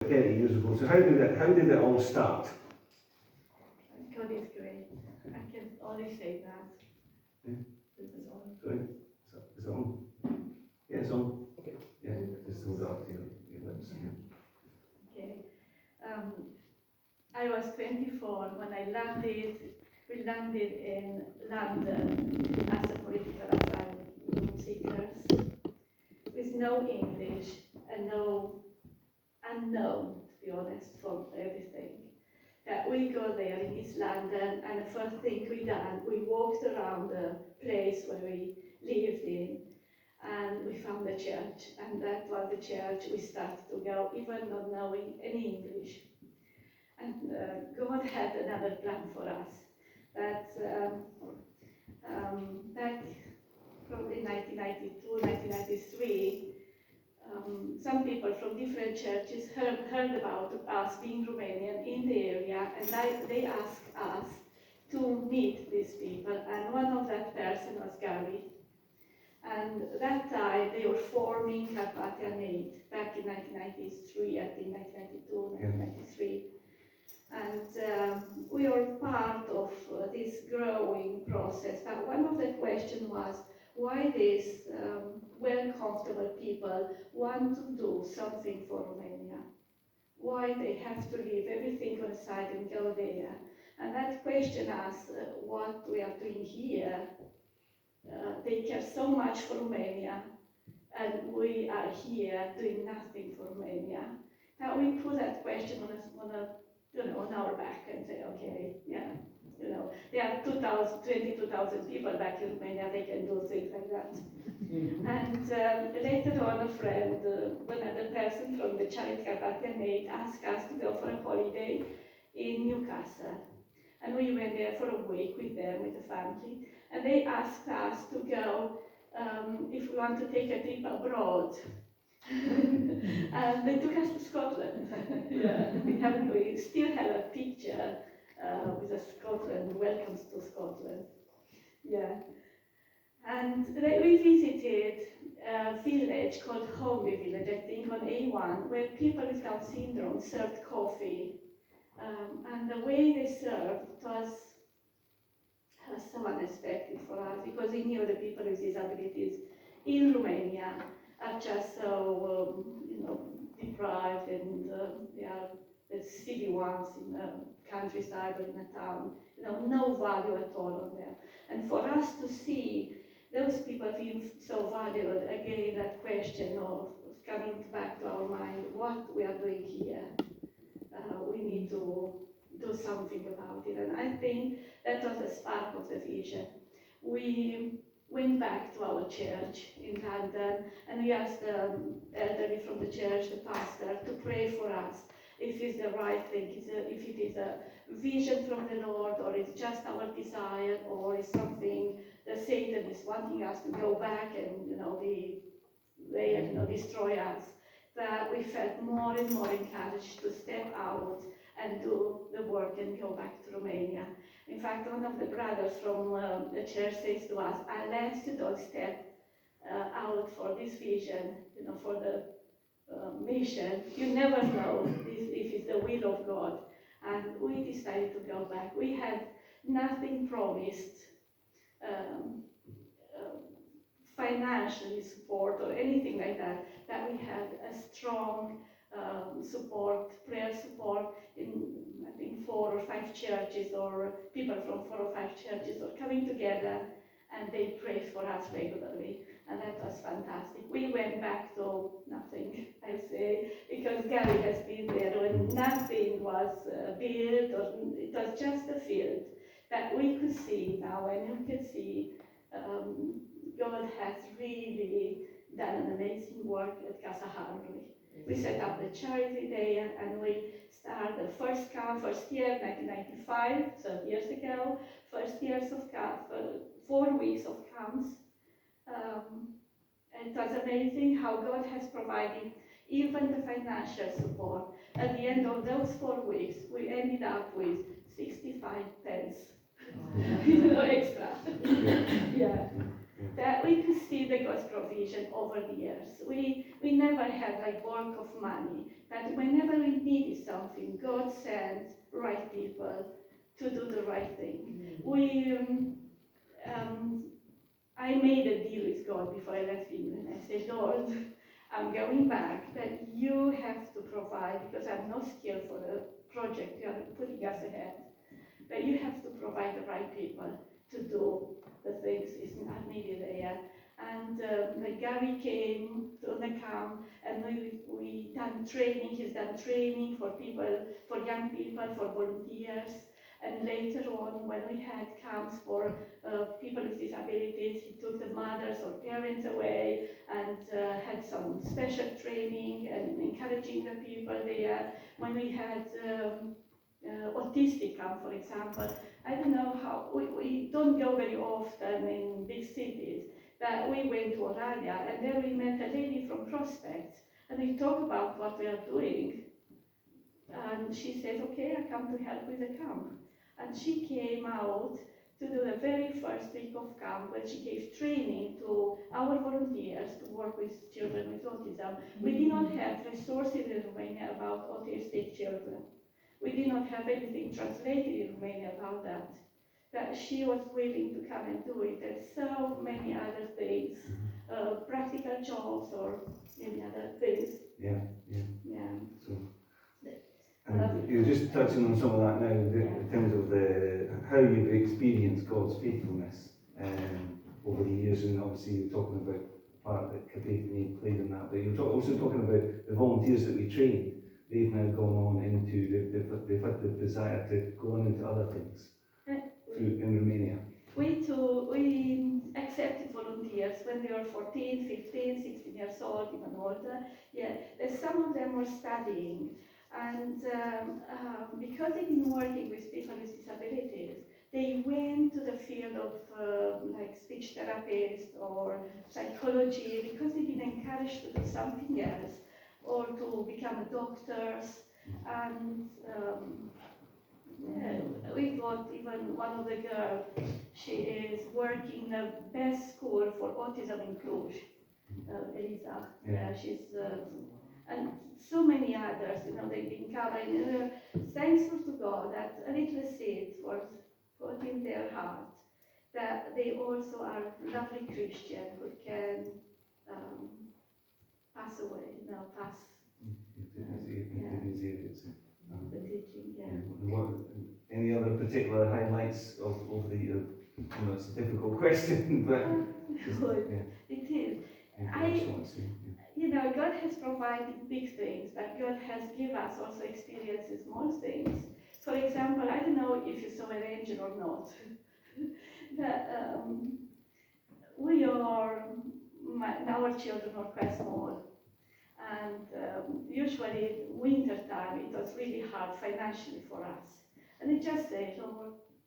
Again, years ago. So how did it all start? God is great. I can only say that. Yeah. This is all. Sorry? Is it on? Yeah, it's on. Okay. Yeah, just hold it up to your lips. Okay. I was 24 when I landed. We landed in London as a political asylum seekers with no English and no unknown, to be honest, for everything. That we go there in East London, and the first thing we done, we walked around the place where we lived in, and we found the church, and that was the church we started to go, even not knowing any English. And God had another plan for us. That back probably 1992, 1993, some people from different churches heard about us being Romanian in the area, and they asked us to meet these people, and one of that person was Gary. And that time they were forming Carpathian Aid back in 1993, I think 1992, 1993. And we were part of this growing process. But one of the questions was why these well-comfortable people want to do something for Romania. Why they have to leave everything on the side and go there. And that question us what we are doing here. They care so much for Romania, and we are here doing nothing for Romania. Now we put that question on our back and say, okay, yeah, there are 22,000 people back in Romania, they can do things like that. And later on, a friend, another person from the Charity Carpathian Aid, asked us to go for a holiday in Newcastle. And we went there for a week with them, with the family. And they asked us to go if we want to take a trip abroad. And they took us to Scotland. Yeah, we still have a picture with a Scotland, welcomes to Scotland. Yeah. And we visited a village called Harului village, I think on A1, where people with Down syndrome served coffee. And the way they served was so unexpected for us, because we knew the people with disabilities in Romania are just so, deprived, and they are the silly ones in the countryside or in a town, no value at all on them. And for us to see those people being so valued, again, that question of coming back to our mind, what we are doing here, we need to do something about it. And I think that was the spark of the vision. We went back to our church in London, and we asked the elderly from the church, the pastor, to pray for us if it's the right thing, if it is a vision from the Lord, or it's just our desire, or it's something that Satan is wanting us to go back and destroy us. That we felt more and more encouraged to step out and do the work and go back to Romania. In fact, one of the brothers from the church says to us, unless you don't step out for this vision, for the mission, you never know if it's the will of God. And we decided to go back. We had nothing promised, financially support or anything like that, we had a strong support, prayer support in, I think, 4 or 5 churches, or people from 4 or 5 churches are coming together, and they prayed for us regularly, and that was fantastic. We went back to nothing, I say, because Gary has been there when nothing was built, or it was just a field that we could see now, and you can see God has really done an amazing work at Casa Harului. We set up the charity there, and we started the first year, 1995, so years ago, first years of camp, 4 weeks of camps. And it was amazing how God has provided even the financial support. At the end of those 4 weeks, we ended up with 65 pence, extra. Yeah. that we could see the God's provision over the years. We never had like bulk of money, but whenever we needed something, God sent right people to do the right thing. I made a deal with God before I left England. I said, Lord, I'm going back, but you have to provide, because I'm not skilled for the project you are putting us ahead, but you have to provide the right people to do the things are needed there. And like Gary came to the camp, and we done training. He's done training for people, for young people, for volunteers. And later on, when we had camps for people with disabilities, he took the mothers or parents away and had some special training and encouraging the people there. When we had autistic camp, for example, I don't know how, we don't go very often in big cities, but we went to Romania, and there we met a lady from Prospect, and we talked about what we are doing. And she said, okay, I come to help with the camp. And she came out to do the very first week of camp, when she gave training to our volunteers to work with children with autism. We did not have resources in Romania about autistic children. We did not have anything translated in Romania about that. But she was willing to come and do it, and so many other things, practical jobs or many other things. Yeah. So, Well, and you're just touching on some of that now in terms of how you've experienced God's faithfulness over the years, and obviously you're talking about the part that Capacity played in that, but you're also talking about the volunteers that we trained. They've now gone on into, they've had the desire to go on into other things in Romania. We accepted volunteers when they were 14, 15, 16 years old, even older. Yeah, some of them were studying, and because they've been working with people with disabilities, they went to the field of like speech therapist or psychology, because they've been encouraged to do something else, or to become doctors. And yeah, we got even one of the girls, she is working in the best school for autism in Cluj, Elisa. Yeah, she's, and so many others, they've been covering. Thankful to God that a little seed was put in their heart, that they also are lovely Christians who can pass away, pass the teaching, Any other particular highlights of the, it's a difficult question, but it is. God has provided big things, but God has given us also experiences small things. For example, I don't know if you saw an angel or not, but our children are quite small. And usually winter time, it was really hard financially for us. And it just said,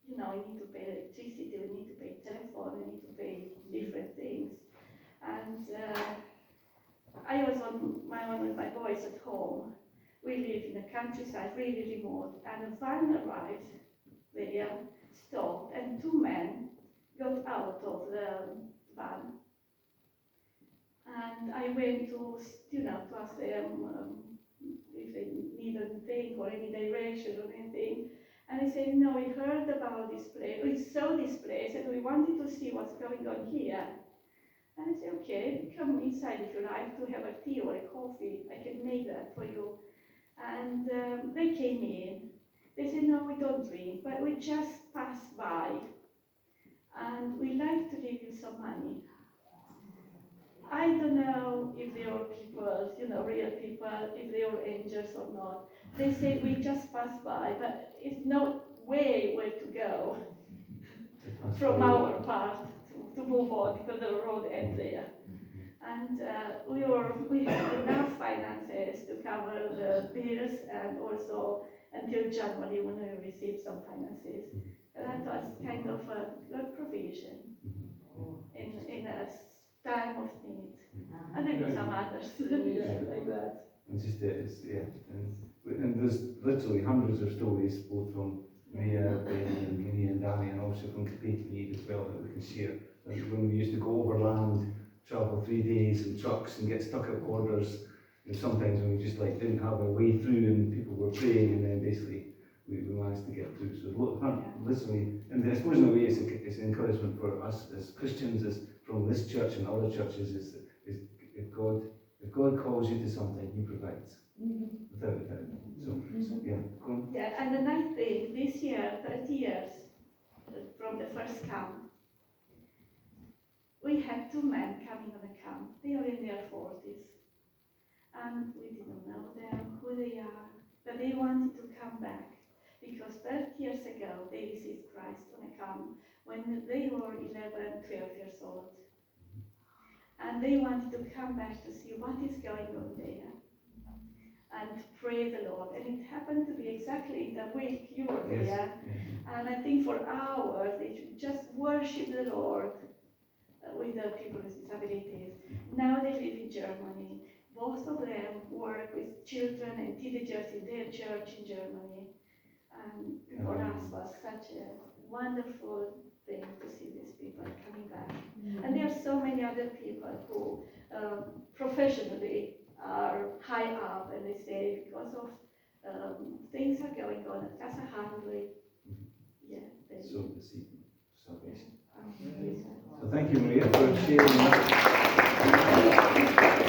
we need to pay electricity, we need to pay telephone, we need to pay different things. And I was on my own with my boys at home. We live in the countryside, really remote, and a van arrived there, stopped, and two men got out of the van. And I went to ask them if they need anything or any direction or anything. And they said, no, we heard about this place, we saw this place, and we wanted to see what's going on here. And I said, okay, come inside if you like to have a tea or a coffee. I can make that for you. And they came in. They said, no, we don't drink, but we just pass by. And we like to give you some money. I don't know if they are people, real people, if they are angels or not. They say we just pass by, but it's no way where to go from our part to move on, because the road ends there. And we had enough finances to cover the bills, and also until January when we received some finances. And that was kind of a good provision in a time of need. And maybe some others like that. And and there's literally hundreds of stories, both from Mia, Benny, and Minnie and Danny, and also from Capacity as well, that we can share Like when we used to go overland, travel 3 days in trucks and get stuck at borders, and sometimes when we just like didn't have our way through and people were praying, and then basically we managed to get through. So literally, and I suppose in a way it's an encouragement for us as Christians, as from this church and other churches, is if God calls you to something, He provides. Without a doubt. So yeah, go on. Yeah, and the nice thing, this year, 30 years from the first camp, we had 2 men coming on the camp. They are in their 40s. And we didn't know them, who they are, but they wanted to come back. Because 30 years ago, they received Christ on a camp when they were 11, 12 years old. And they wanted to come back to see what is going on there and pray the Lord. And it happened to be exactly the week you were there. Yes. And I think for hours, they just worship the Lord with the people with disabilities. Now they live in Germany. Both of them work with children and teenagers in their church in Germany. And for us was such a wonderful thing to see these people coming back. And there are so many other people who professionally are high up, and they say because of things are going on at Casa Harului. Yeah. So receive salvation. Yeah. So thank you, Maria, for sharing that.